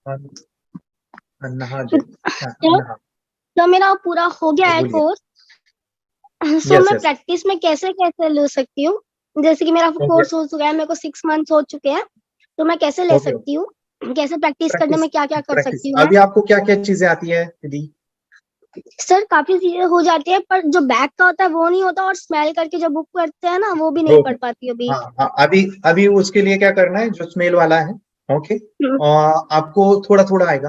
अन- अन्हा जय। हाँ, तो अन्हा। तो मेरा पूरा हो गया है बोलिए। कोर्स। सो यस मैं यस। प्रैक्टिस में कैसे कैसे ले सकती हूँ? जैसे कि मेरा ओके कोर्स हो चुका है, मेरे को 6 मंथ्स हो चुके हैं, तो मैं कैसे ले ओके। सकती हूँ? कैसे प्रैक्टिस करने प्रैक्टिस में क्या क्या कर प्रैक्टिस सकती हूँ मैं? अभी आपको क्या क्या चीजें आती है दीदी? सर काफी चीजें हो जाती है, पर जो बैक का होता है वो नहीं होता, और स्मेल करके जो बुक करते हैं ना, वो भी नहीं वो पढ़ पाती अभी। हाँ हाँ, अभी अभी उसके लिए क्या करना है, जो स्मेल वाला है। ओके। हम्म, आपको थोड़ा थोड़ा आएगा,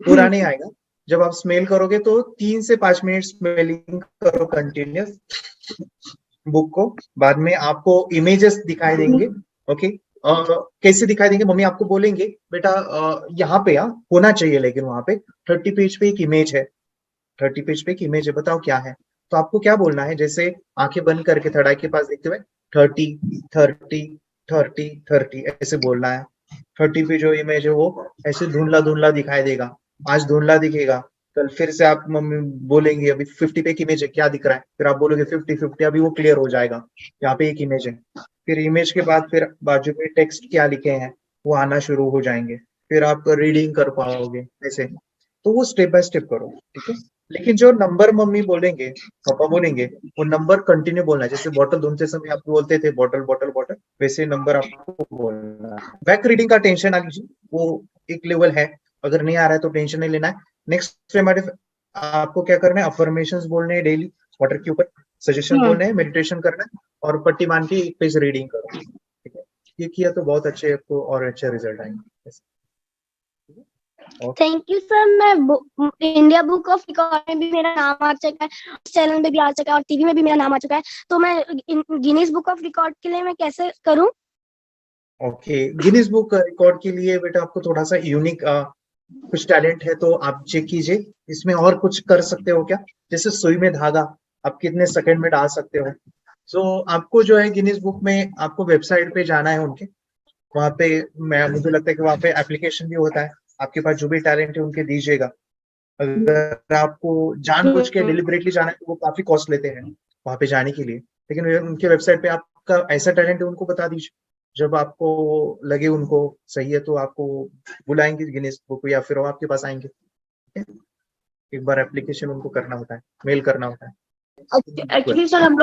पूरा हम्म, नहीं आएगा। जब आप स्मेल करोगे तो 3 से 5 मिनट स्मेलिंग करो कंटिन्यूस बुक को। बाद में आपको इमेजेस दिखाई देंगे। ओके। कैसे दिखाई देंगे, मम्मी आपको बोलेंगे बेटा यहाँ पे होना चाहिए, लेकिन वहां पे 30 पेज पे एक इमेज है। 30 पेज पे एक इमेज है, बताओ क्या है। तो आपको क्या बोलना है, जैसे आंखें बंद करके थर्ड आई के पास देखते हुए 30 30 30 30 ऐसे बोलना है। 30 पे जो इमेज है वो ऐसे धुंधला धुंधला दिखाई देगा। आज धुंधला दिखेगा, कल फिर से आप मम्मी बोलेंगे अभी 50 पे एक इमेज है, क्या दिख रहा है, फिर आप बोलोगे 50 50, अभी वो क्लियर हो जाएगा, यहाँ पे एक इमेज है। फिर इमेज के बाद फिर बाजू में टेक्स्ट क्या लिखे हैं वो आना शुरू हो जाएंगे। फिर आप रीडिंग कर पाओगे ऐसे। तो वो स्टेप बाय स्टेप करो, ठीक है। लेकिन जो नंबर मम्मी बोलेंगे, पापा बोलेंगे, वो नंबर कंटिन्यू बोलना है। जैसे बॉटल धुलते समय आप बोलते थे बॉटल बॉटल बॉटल, वैसे नंबर आपको बोलना है। बैक रीडिंग का टेंशन ना लीजिए, वो एक लेवल है। अगर नहीं आ रहा है तो टेंशन नहीं लेना है। नेक्स्ट हमारे आपको क्या करना है, अफर्मेशंस बोलने हैं डेली वाटर के ऊपर, सजेशन हम्म। बोलने हैं, मेडिटेशन करना है, और पट्टी मान के एक पेज रीडिंग करो, ठीक है। ये किया तो बहुत अच्छे आपको और अच्छे रिजल्ट आएंगे। ओके। Thank you sir. मैं इंडिया बुक ऑफ रिकॉर्ड में भी मेरा नाम आ चुका है, चैनल में भी आ चुका है, और टीवी में भी मेरा नाम आ चुका है। तो मैं गिनीज बुक ऑफ रिकॉर्ड के लिए मैं कैसे करूं? ओके, गिनीज बुक रिकॉर्ड के लिए बेटा आपको थोड़ा सा यूनिक कुछ टैलेंट है तो आप चेक कीजिए। इसमें और कुछ कर सकते हो क्या, जैसे सुई में धागा आप कितने सेकंड में डाल सकते हो। सो आपको जो है गिनीज बुक में आपको वेबसाइट पे जाना है उनके, वहां पे मैं मुझे लगता है कि वहां पे एप्लीकेशन भी होता है। आपके पास जो भी टैलेंट है उनके दीजिएगा। अगर आपको जानबूझ के हम्म। डिलिबरेटली जाना है तो वो काफी कॉस्ट लेते हैं वहां पे जाने के लिए। लेकिन उनके वेबसाइट पे आपका ऐसा टैलेंट है उनको बता दीजिए। जब आपको लगे उनको सही है तो आपको बुलाएंगे गिनीज बुक, या फिर वो आपके पास आएंगे, ठीक है? एक बार एप्लीकेशन उनको करना होता है, मेल करना होता है। एक्चुअली सर हम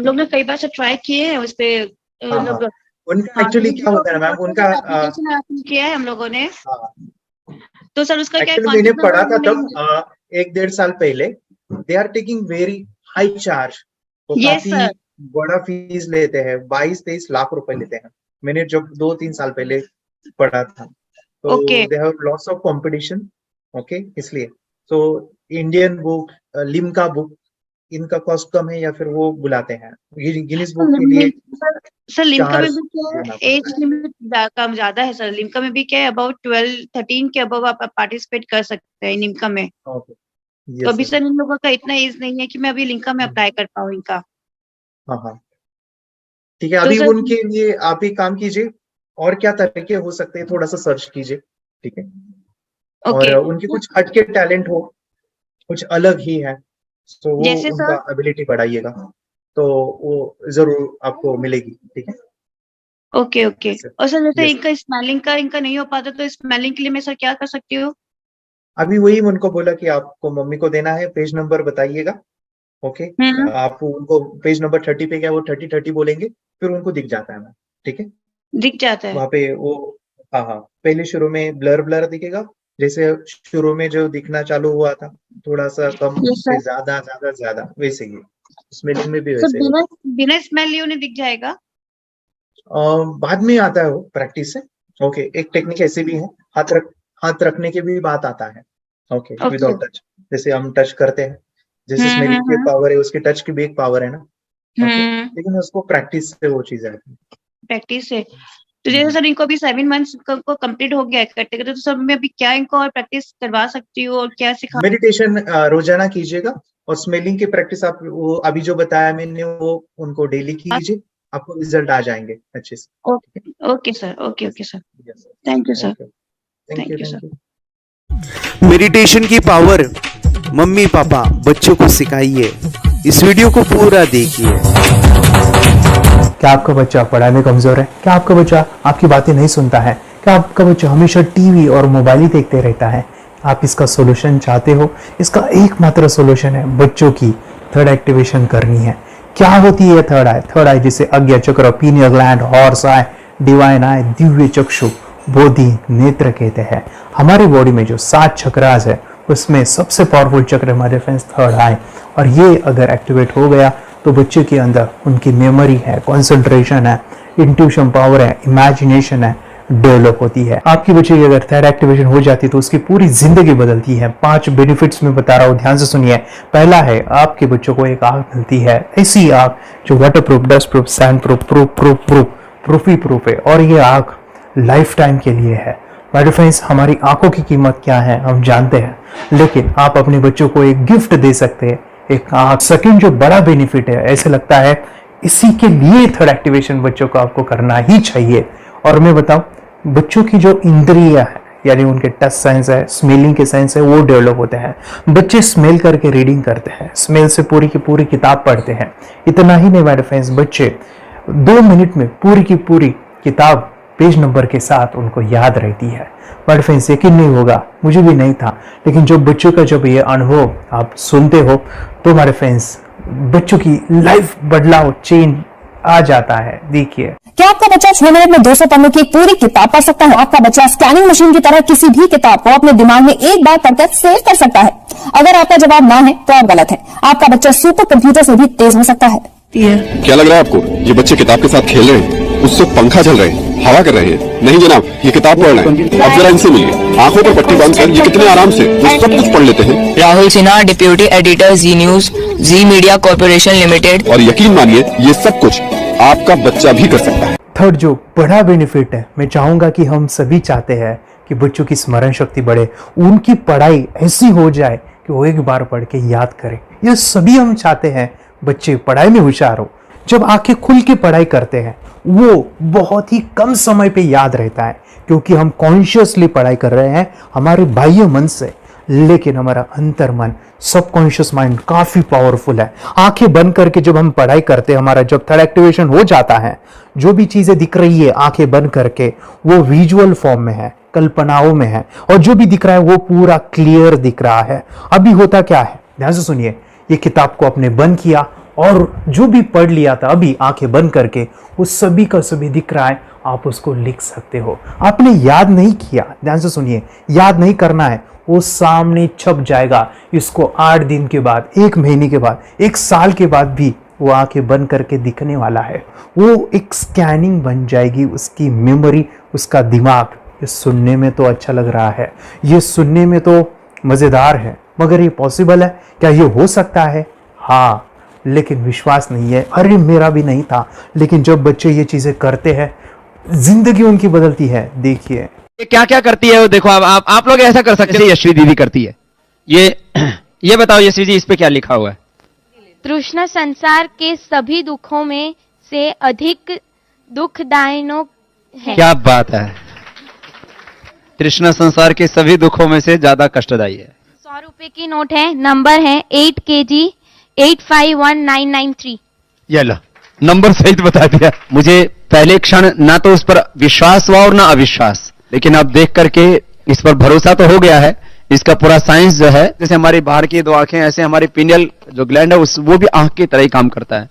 लोग ने कई बार से ट्राई किए हैं उस पे हाँ हाँ, लोग। उनका हाँ, एक्चुअली क्या होता है ना मैम, उनका एप्लीकेशन किया है हम लोगों ने, हाँ, तो सर उसका क्या एक्चुअली मैंने कॉन्टेक्ट पढ़ा था नंबर तब नहीं। 1 1.5 साल पहले। They are taking very high charge, वो यस काफी सर। बड़ा फीस लेते हैं, 22 23 लाख रुपए लेते हैं। मैंने जब 2 3 साल पहले पढ़ा था, ओके। तो they have lots of competition. Okay, इसलिए तो इंडियन बुक, लिम्का बुक, इनका कॉस्ट कम है, या फिर वो बुलाते हैं। गिनीज बुक के लिए सर लिम्का में चार्ज भी क्या देना है, एज पड़ता है। लिमिट कम ज्यादा है सर। लिम्का में भी क्या है, अबाउट 12 13 के अबव आप पार्टिसिपेट कर सकते हैं लिम्का में। ओके। तो यस अभी यस। सर इन लोगों का इतना एज नहीं है कि मैं अभी लिम्का में अप्लाई कर पाऊँ इनका। हाँ हाँ, ठीक है। तो अभी सर उनके लिए आप ही काम कीजिए, और क्या तरीके हो सकते हैं थोड़ा सा सर्च कीजिए, ठीक है। और ओके। उनके कुछ हटके टैलेंट हो, कुछ अलग ही है, तो वो जैसे उनका सर। एबिलिटी बढ़ाइएगा, तो वो जरूर आपको मिलेगी, ठीक है। Okay okay. और सर जैसे यस। इनका स्मेलिंग का इनका नहीं हो पाता, तो स्मेलिंग के लिए मैं सर क्या कर सकती हूँ? अभी वही उनको बोला कि आपको मम्मी को देना है, पेज नंबर बताइएगा। ओके। हम्म। आप उनको पेज नंबर 30 पे क्या वो 30 30 बोलेंगे, फिर उनको दिख जाता है मैम, ठीक है। दिख जाता है। वहां पे वो, हाँ हाँ, पहले शुरू में ब्लर ब्लर दिखेगा, जैसे शुरू में जो दिखना चालू हुआ था, थोड़ा सा कम, यस फिर सर। ज्यादा ज्यादा ज्यादा, वैसे ही स्मेलिंग में भी सर वैसे ही बिना होता बिना स्मेल लिए उन्हें दिख जाएगा? है। बाद में आता है वो प्रैक्टिस से। ओके, एक टेक्निक ऐसी भी है, हाथ रखने के भी बात आता है। Okay, okay. विदाउट टच, जैसे हम टच करते हैं, जैसे स्मेलिंग की एक हम्म। पावर है, उसकी टच की भी एक पावर है ना। ओके, हम्म। लेकिन उसको प्रैक्टिस से वो चीज आती प्रैक्टिस से। तो है। जैसे सर इनको अभी 7 मंथ्स को कंप्लीट हो गया है करते करते, तो सर मैं अभी क्या इनको और प्रैक्टिस करवा सकती हूँ और क्या सिखा? मेडिटेशन रोजाना कीजिएगा, और स्मेलिंग की प्रैक्टिस आप वो अभी जो बताया मैंने वो उनको डेली कीजिए, आपको रिजल्ट आ जाएंगे अच्छे से। Okay okay sir. Okay okay sir. Yes. Thank you sir. Okay, thank you thank you thank sir. You. Meditation की पावर मम्मी पापा बच्चों को सिखाइए। इस वीडियो को पूरा देखिए। क्या आपका बच्चा पढ़ाई में कमजोर है? क्या आपका बच्चा आपकी बातें नहीं सुनता है? क्या आपका बच्चा हमेशा टीवी और मोबाइल ही देखते रहता है? आप इसका सोल्यूशन चाहते हो? इसका एकमात्र सोल्यूशन है बच्चों की थर्ड एक्टिवेशन करनी है। क्या होती है थर्ड आई? थर्ड आई जिसे अज्ञा चक्र, pineal gland, horse eye, divine eye, दिव्य चक्षु, बोधि नेत्र कहते हैं। हमारे बॉडी में जो 7 चक्रास है उसमें सबसे पावरफुल चक्र हमारे फ्रेंड्स थर्ड आई, और ये अगर एक्टिवेट हो गया तो बच्चे के अंदर उनकी मेमोरी है, कंसंट्रेशन है, इंट्यूशन पावर है, इमेजिनेशन है, डेवलप होती है। आपकी बच्चे की अगर थर्ड एक्टिवेशन हो जाती है तो उसकी पूरी जिंदगी बदलती है। 5 बेनिफिट्स में बता रहा हूँ, ध्यान से सुनिए। पहला है आपके बच्चों को एक आंख मिलती है, ऐसी आंख जो water proof, dust proof, sand proof, proof ही प्रूफ है, और ये आंख लाइफ टाइम के लिए है। माय फ्रेंड्स, हमारी आंखों की कीमत क्या है हम जानते हैं, लेकिन आप अपने बच्चों को एक गिफ्ट दे सकते हैं, एक आंख। सेकंड जो बड़ा बेनिफिट है, ऐसे लगता है इसी के लिए थर्ड एक्टिवेशन बच्चों को आपको करना ही चाहिए। और मैं बताऊं, बच्चों की जो इंद्रियां है, यानी उनके टच सेंस है, स्मेलिंग के सेंस है, वो डेवलप होते हैं। बच्चे स्मेल करके रीडिंग करते हैं, स्मेल से पूरी की पूरी किताब पढ़ते हैं। इतना ही नहीं मेरे फ्रेंड्स, बच्चे 2 मिनट में पूरी की पूरी किताब पेज नंबर के साथ उनको याद रहती है। मेरे फ्रेंड्स, यकीन नहीं होगा, मुझे भी नहीं था, लेकिन जब बच्चों का जब ये अनुभव आप सुनते हो तो मेरे फ्रेंड्स बच्चों की लाइफ बदलाव, चेंज आ जाता है। देखिए, क्या आपका बच्चा 6 मिनट में 200 पन्नों की एक पूरी किताब पढ़ सकता है? आपका बच्चा स्कैनिंग मशीन की तरह किसी भी किताब को अपने दिमाग में एक बार पढ़कर सेव कर सकता है? अगर आपका जवाब ना है तो आप गलत है। आपका बच्चा सुपर कंप्यूटर से भी तेज हो सकता है। क्या लग रहा है आपको? ये बच्चे किताब के साथ खेल रहे हैं, उससे पंखा चल रहे हैं, हवा कर रहे हैं? नहीं जनाब, ये किताब पढ़ रहे हैं। अब जरा इनसे मिलिए, आंखों पर पट्टी बांधकर ये कितने आराम से वो सब कुछ पढ़ लेते हैं। राहुल सिन्हा, डिप्यूटी एडिटर, जी न्यूज, जी मीडिया कॉर्पोरेशन लिमिटेड। और यकीन मानिए, ये सब कुछ आपका बच्चा भी कर सकता है। थर्ड जो बड़ा बेनिफिट है, मैं चाहूंगा कि हम सभी चाहते हैं कि बच्चों की स्मरण शक्ति बढ़े, उनकी पढ़ाई ऐसी हो जाए कि वो एक बार पढ़ के याद करें। ये सभी हम चाहते हैं बच्चे पढ़ाई में होशियार हो। जब आंखें खुल के पढ़ाई करते हैं वो बहुत ही कम समय पे याद रहता है, क्योंकि हम कॉन्शियसली पढ़ाई कर रहे हैं हमारे बाह्य मन से, लेकिन हमारा अंतर मन, सबकॉन्शियस माइंड काफी पावरफुल है। आंखें बंद करके जब हम पढ़ाई करते हैं, हमारा जब थर्ड एक्टिवेशन हो जाता है, जो भी चीजें दिख रही है आंखें बंद करके वो विजुअल फॉर्म में है, कल्पनाओं में है, और जो भी दिख रहा है वो पूरा क्लियर दिख रहा है। अभी होता क्या है, ध्यान से सुनिए, ये किताब को आपने बंद किया और जो भी पढ़ लिया था अभी आंखें बंद करके वो सभी का सभी दिख रहा है, आप उसको लिख सकते हो। आपने याद नहीं किया, ध्यान से सुनिए, याद नहीं करना है, वो सामने छप जाएगा। इसको 8 दिन के बाद, 1 महीने के बाद, 1 साल के बाद भी वो आंखें बंद करके दिखने वाला है। वो एक स्कैनिंग बन जाएगी, उसकी मेमोरी, उसका दिमाग। ये सुनने में तो अच्छा लग रहा है, ये सुनने में तो मजेदार है, मगर ये पॉसिबल है क्या? ये हो सकता है, हाँ, लेकिन विश्वास नहीं है। अरे मेरा भी नहीं था, लेकिन जब बच्चे ये चीजें करते हैं जिंदगी उनकी बदलती है। देखिए ये क्या क्या करती है वो देखो। आप लोग ऐसा कर सकते हैं, यशवी दीदी करती है। ये बताओ यशवी जी, इस पे क्या लिखा हुआ है? तृष्णा संसार के सभी दुखों में से अधिक दुखदायक है। क्या बात है, तृष्णा संसार के सभी दुखों में से ज्यादा कष्टदायी है। 100 रुपए की नोट है, नंबर है 8 kg 851993। ये लो, नंबर सहित बता दिया। मुझे पहले क्षण ना तो उस पर विश्वास हुआ और ना अविश्वास, लेकिन अब देख करके इस पर भरोसा तो हो गया है। इसका पूरा साइंस जो है, जैसे हमारी बाहर की 2 आंखें, ऐसे हमारी पिनियल जो ग्लैंड है वो भी आंख की तरह ही काम करता है।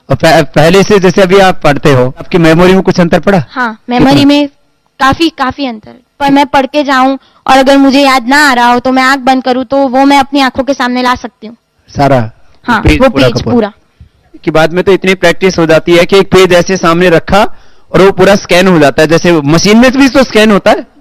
और पहले से जैसे अभी आप पढ़ते हो, आपकी मेमोरी में कुछ अंतर पड़ा? हाँ, मेमोरी में काफी अंतर। पर मैं पढ़ के जाऊं और अगर मुझे याद ना आ रहा हो तो मैं आंख बंद करूं तो वो मैं अपनी आंखों के सामने ला सकती हूँ सारा। हाँ, वो पेज पूरा की बाद में तो इतनी प्रैक्टिस हो जाती है कि एक पेज ऐसे सामने रखा और वो पूरा स्कैन हो जाता है, जैसे मशीन में भी तो स्कैन होता है।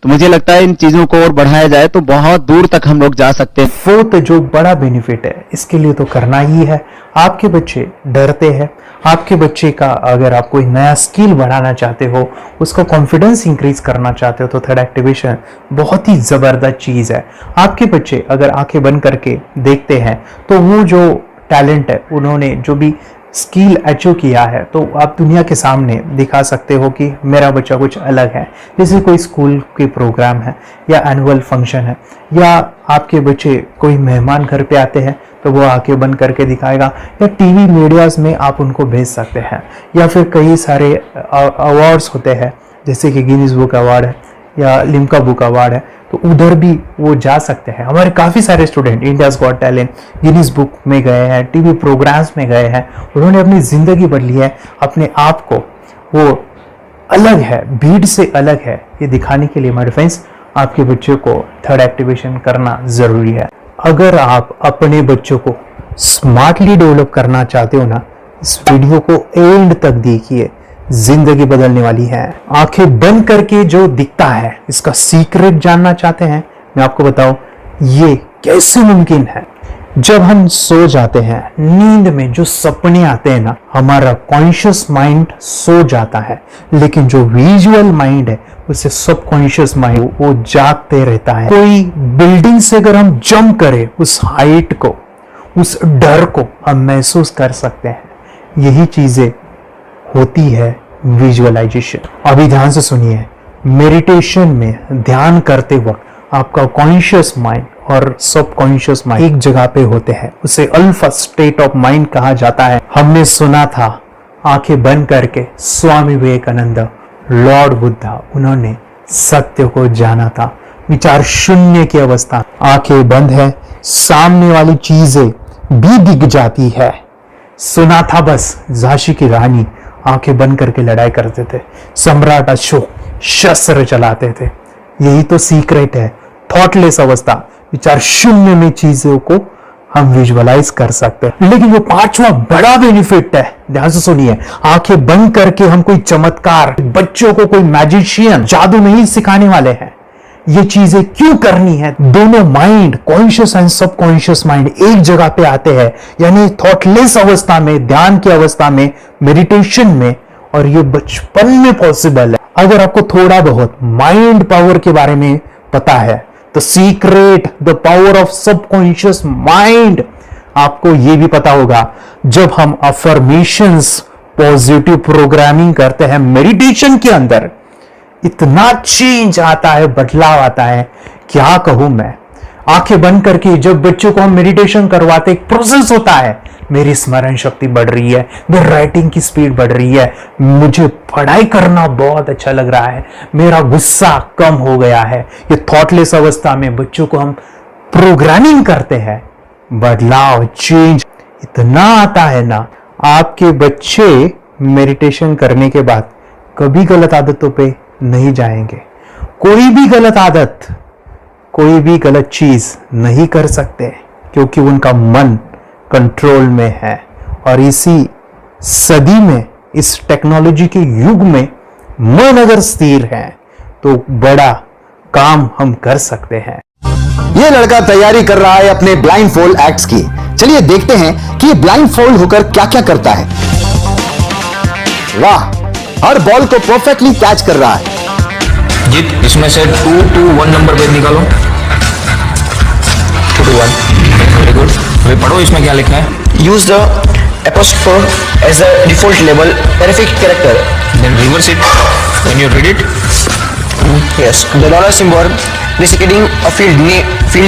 तो मुझे लगता है इन चीजों को और बढ़ाया जाए तो बहुत दूर तक हम लोग जा सकते हैं। फोर्थ जो बड़ा बेनिफिट है, इसके लिए तो करना ही है। आपके बच्चे डरते हैं, आपके बच्चे का अगर आप कोई नया स्किल बढ़ाना चाहते हो, उसका कॉन्फिडेंस इंक्रीज करना चाहते हो, तो थर्ड एक्टिवेशन बहुत ही जबरदस्त चीज है। आपके बच्चे अगर आंखें बंद करके देखते हैं तो वो जो टैलेंट है, उन्होंने जो भी स्किल अचीव किया है, तो आप दुनिया के सामने दिखा सकते हो कि मेरा बच्चा कुछ अलग है। जैसे कोई स्कूल के प्रोग्राम है या एनुअल फंक्शन है, या आपके बच्चे कोई मेहमान घर पे आते हैं तो वो आंखें बंद करके दिखाएगा, या टीवी मीडियाज में आप उनको भेज सकते हैं, या फिर कई सारे अवार्ड्स होते हैं जैसे कि गिनीज बुक अवार्ड है या लिम्का बुक अवार्ड है, तो उधर भी वो जा सकते हैं। हमारे काफ़ी सारे student India's got talent, Guinness book में गए हैं, टीवी प्रोग्राम्स में गए हैं, उन्होंने अपनी ज़िंदगी बदली है, अपने आप को वो अलग है, भीड़ से अलग है, ये दिखाने के लिए मेरे फ्रेंड्स आपके बच्चों को थर्ड एक्टिवेशन करना ज़रूरी है। अगर आप अपने बच्चों को स्मार्टली डेवलप करना चाहते हो ना, इस वीडियो को एंड तक देखिए, जिंदगी बदलने वाली है। आंखें बंद करके जो दिखता है, इसका सीक्रेट जानना चाहते हैं, मैं आपको बताऊं ये कैसे मुमकिन है। जब हम सो जाते हैं, नींद में जो सपने आते हैं ना, हमारा कॉन्शियस माइंड सो जाता है, लेकिन जो विजुअल माइंड है उसे सबकॉन्शियस माइंड वो जागते रहता है। कोई बिल्डिंग से अगर हम जंप करें, उस हाइट को, उस डर को हम महसूस कर सकते हैं। यही चीजें होती है विजुअलाइजेशन। अभी ध्यान से सुनिए, मेडिटेशन में ध्यान करते वक्त आपका कॉन्शियस माइंड और सबकॉन्शियस माइंड एक जगह पे होते हैं, उसे अल्फा स्टेट ऑफ माइंड कहा जाता है। हमने सुना था आंखें बंद करके स्वामी विवेकानंद, लॉर्ड बुद्धा, उन्होंने सत्य को जाना था। विचार शून्य की अवस्था, आंखें बंद है, सामने वाली चीजें भी दिख जाती है। सुना था बस झांसी की रानी आंखें बंद करके लड़ाई करते थे, सम्राट अशोक शस्त्र चलाते थे। यही तो सीक्रेट है, थॉटलेस अवस्था, विचार शून्य में चीजों को हम विजुअलाइज कर सकते हैं। लेकिन वो पांचवा बड़ा बेनिफिट है, ध्यान से सुनिए, आंखें बंद करके हम कोई चमत्कार, बच्चों को कोई मैजिशियन जादू नहीं सिखाने वाले हैं। ये चीजें क्यों करनी है? दोनों mind, conscious and subconscious mind एक जगह पे आते हैं, यानी थॉटलेस अवस्था में, ध्यान की अवस्था में, मेडिटेशन में, और ये बचपन में पॉसिबल है। अगर आपको थोड़ा बहुत माइंड पावर के बारे में पता है, तो secret, the power of subconscious mind, आपको ये भी पता होगा, जब हम अफर्मेशंस, पॉजिटिव प्रोग्रामिंग करते हैं मेडिटेशन के अंदर, इतना चेंज आता है, बदलाव आता है, क्या कहूं मैं। आंखें बंद करके जब बच्चों को हम मेडिटेशन करवाते, एक प्रोसेस होता है, मेरी स्मरण शक्ति बढ़ रही है, मेरी राइटिंग की स्पीड बढ़ रही है, मुझे पढ़ाई करना बहुत अच्छा लग रहा है, मेरा गुस्सा कम हो गया है। ये थॉटलेस अवस्था में बच्चों को हम प्रोग्रामिंग करते हैं, बदलाव, चेंज इतना आता है ना। आपके बच्चे मेडिटेशन करने के बाद कभी गलत आदतों पे नहीं जाएंगे, कोई भी गलत आदत, कोई भी गलत चीज नहीं कर सकते, क्योंकि उनका मन कंट्रोल में है। और इसी सदी में, इस टेक्नोलॉजी के युग में, मन अगर स्थिर है तो बड़ा काम हम कर सकते हैं। ये लड़का तैयारी कर रहा है अपने ब्लाइंड फोल्ड एक्ट्स की। चलिए देखते हैं कि ये ब्लाइंड फोल्ड होकर क्या क्या करता है। वाह, हर बॉल को परफेक्टली कैच कर रहा है। जीत, इसमें से 2 to 1 नंबर भेद निकालो। 2 to 1, वेरी गुड। अभी पढ़ो इसमें क्या लिखा है। Use the apostrophe as the default label terrific character. Then reverse it when you read it. Yes, the dollar symbol designating a field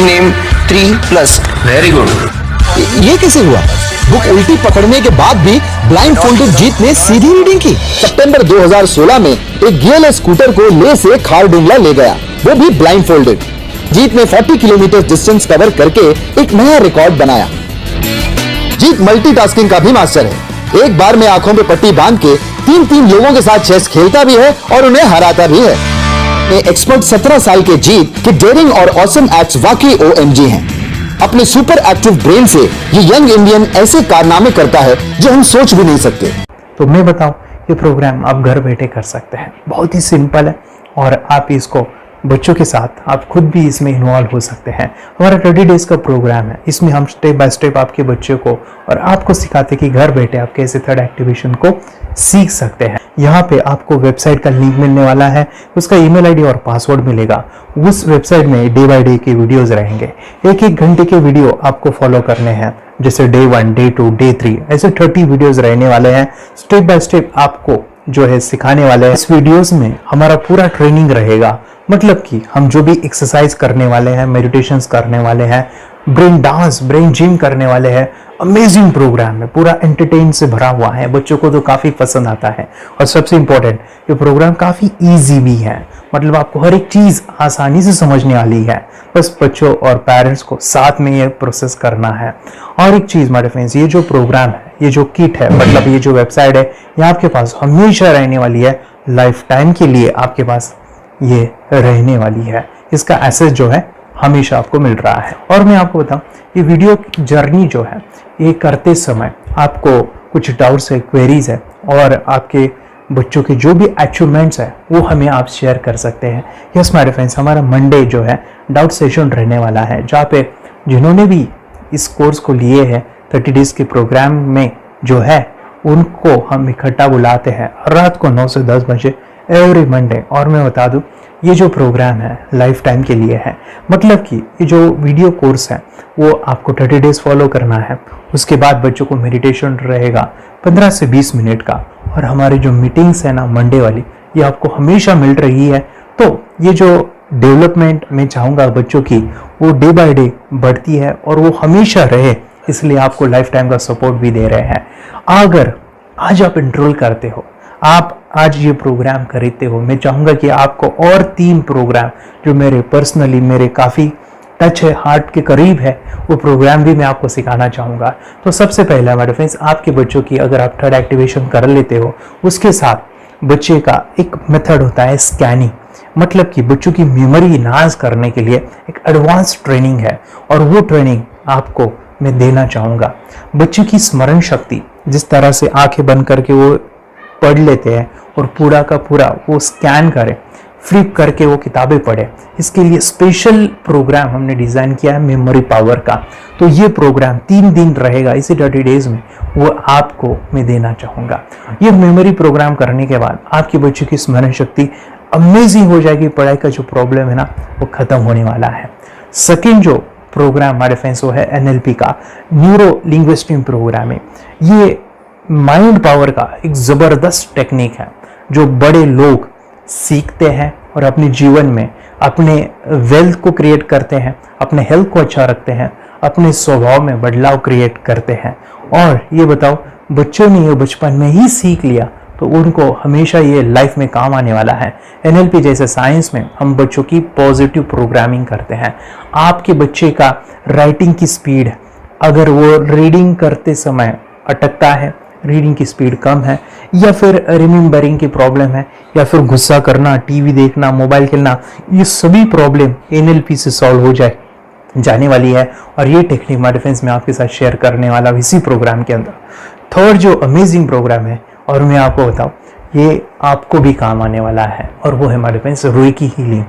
name 3+. Very good. ये कैसे हुआ? बुक उल्टी पकड़ने के बाद भी ब्लाइंड फोल्डेड जीत ने सीधी रीडिंग की। सितंबर 2016 में एक गियर स्कूटर को ले से खारडुंगला ले गया, वो भी ब्लाइंड फोल्डेड। जीत ने 40 किलोमीटर डिस्टेंस कवर करके एक नया रिकॉर्ड बनाया। जीत मल्टीटास्किंग का भी मास्टर है। एक बार में आंखों पे पट्टी बांध के 3 लोगों के साथ चेस खेलता भी है और उन्हें हराता भी है। एक्सपर्ट 17 साल के जीत के डेयरिंग और ऑसम एक्ट्स वाकई OMG हैं। अपने सुपर एक्टिव ब्रेन से ये यंग इंडियन ऐसे कारनामे करता है जो हम सोच भी नहीं सकते। तो मैं बताऊं, ये प्रोग्राम आप घर बैठे कर सकते हैं, बहुत ही सिंपल है, और आप इसको बच्चों के साथ आप खुद भी इसमें इन्वॉल्व हो सकते हैं। हमारा 30 डेज का प्रोग्राम है, इसमें हम स्टेप बाय स्टेप आपके बच्चों को और आपको सिखाते हैं कि घर बैठे आप कैसे थर्ड एक्टिवेशन को सीख सकते हैं। यहाँ पे आपको वेबसाइट का लिंक मिलने वाला है, उसका ईमेल आईडी और पासवर्ड मिलेगा। उस वेबसाइट में डे बाय डे के वीडियोस रहेंगे, 1-1 घंटे के वीडियो आपको फॉलो करने हैं, जैसे डे 1, डे 2, डे 3, ऐसे 30 वीडियोस रहने वाले हैं। स्टेप बाय स्टेप आपको जो है सिखाने वाले हैं। इस वीडियोस में हमारा पूरा ट्रेनिंग रहेगा, मतलब कि हम जो भी एक्सरसाइज करने वाले हैं, मेडिटेशंस करने वाले हैं, ब्रेन डांस, ब्रेन जिम करने वाले हैं। अमेजिंग प्रोग्राम है, पूरा एंटरटेन से भरा हुआ है, बच्चों को तो काफ़ी पसंद आता है। और सबसे इम्पोर्टेंट, ये प्रोग्राम काफ़ी ईजी भी है, मतलब आपको हर एक चीज़ आसानी से समझने वाली है। बस बच्चों और पेरेंट्स को साथ में ये प्रोसेस करना है। और एक चीज़ मेरे फ्रेंड्स, ये जो प्रोग्राम है, ये जो किट है, मतलब ये जो वेबसाइट है, ये आपके पास हमेशा रहने वाली है, लाइफ टाइम के लिए आपके पास ये रहने वाली है। इसका एक्सेस जो है हमेशा आपको मिल रहा है। और मैं आपको बताऊं, ये वीडियो जर्नी जो है, ये करते समय आपको कुछ डाउट्स है, क्वेरीज है, और आपके बच्चों के जो भी अचीवमेंट्स है वो हमें आप शेयर कर सकते हैं। यस माय फ्रेंड्स, हमारा मंडे जो है डाउट सेशन रहने वाला है, जहाँ पे जिन्होंने भी इस कोर्स को लिए हैं 30 डेज के प्रोग्राम में जो है, उनको हम इकट्ठा बुलाते हैं रात को 9 से 10 बजे एवरी मंडे। और मैं बता दूं, ये जो प्रोग्राम है लाइफ टाइम के लिए है, मतलब कि ये जो वीडियो कोर्स है वो आपको 30 डेज फॉलो करना है। उसके बाद बच्चों को मेडिटेशन रहेगा 15 से 20 मिनट का, और हमारी जो मीटिंग्स है ना मंडे वाली, ये आपको हमेशा मिल रही है। तो ये जो डेवलपमेंट मैं चाहूँगा बच्चों की, वो डे बाय डे बढ़ती है और वो हमेशा रहे, इसलिए आपको लाइफ टाइम का सपोर्ट भी दे रहे हैं। अगर आज आप एनरोल करते हो, आप आज ये प्रोग्राम खरीदते हो, मैं चाहूँगा कि आपको और 3 प्रोग्राम जो मेरे काफ़ी टच है, हार्ट के करीब है, वो प्रोग्राम भी मैं आपको सिखाना चाहूँगा। तो सबसे पहला मेरे फ्रेंड्स, आपके बच्चों की अगर आप थर्ड एक्टिवेशन कर लेते हो, उसके साथ बच्चे का एक मेथड होता है स्कैनिंग, मतलब कि बच्चों की मेमोरी इनहांस करने के लिए एक एडवांस ट्रेनिंग है, और वो ट्रेनिंग आपको मैं देना चाहूँगा। बच्चे की स्मरण शक्ति, जिस तरह से आंखें बंद करके वो पढ़ लेते हैं और पूरा का पूरा वो स्कैन करें, फ्लिप करके वो किताबें पढ़े, इसके लिए स्पेशल प्रोग्राम हमने डिज़ाइन किया है मेमोरी पावर का। तो ये प्रोग्राम 3 दिन रहेगा, इसी 30 डेज में वो आपको मैं देना चाहूँगा। ये मेमोरी प्रोग्राम करने के बाद आपके बच्चों की स्मरण शक्ति अमेजिंग हो जाएगी, पढ़ाई का जो प्रॉब्लम है ना वो खत्म होने वाला है। सेकेंड जो प्रोग्राम हमारे फ्रेंड्स वो है NLP का, न्यूरो लिंग्विस्टिक प्रोग्राम है। ये माइंड पावर का एक ज़बरदस्त टेक्निक है जो बड़े लोग सीखते हैं और अपने जीवन में अपने वेल्थ को क्रिएट करते हैं, अपने हेल्थ को अच्छा रखते हैं, अपने स्वभाव में बदलाव क्रिएट करते हैं। और ये बताओ, बच्चों ने ये बचपन में ही सीख लिया तो उनको हमेशा ये लाइफ में काम आने वाला है। NLP जैसे साइंस में हम बच्चों की पॉजिटिव प्रोग्रामिंग करते हैं। आपके बच्चे का राइटिंग की स्पीड, अगर वो रीडिंग करते समय अटकता है, रीडिंग की स्पीड कम है, या फिर रिमेम्बरिंग की प्रॉब्लम है, या फिर गुस्सा करना, टीवी देखना, मोबाइल खेलना, ये सभी प्रॉब्लम NLP से सॉल्व हो जाने वाली है। और ये टेक्निक माय फ्रेंड्स मैं आपके साथ शेयर करने वाला हूँ इसी प्रोग्राम के अंदर। थर्ड जो अमेजिंग प्रोग्राम है, और मैं आपको बताऊँ, ये आपको भी काम आने वाला है, और वो है हमारे फ्रेंड्स रेकी हीलिंग।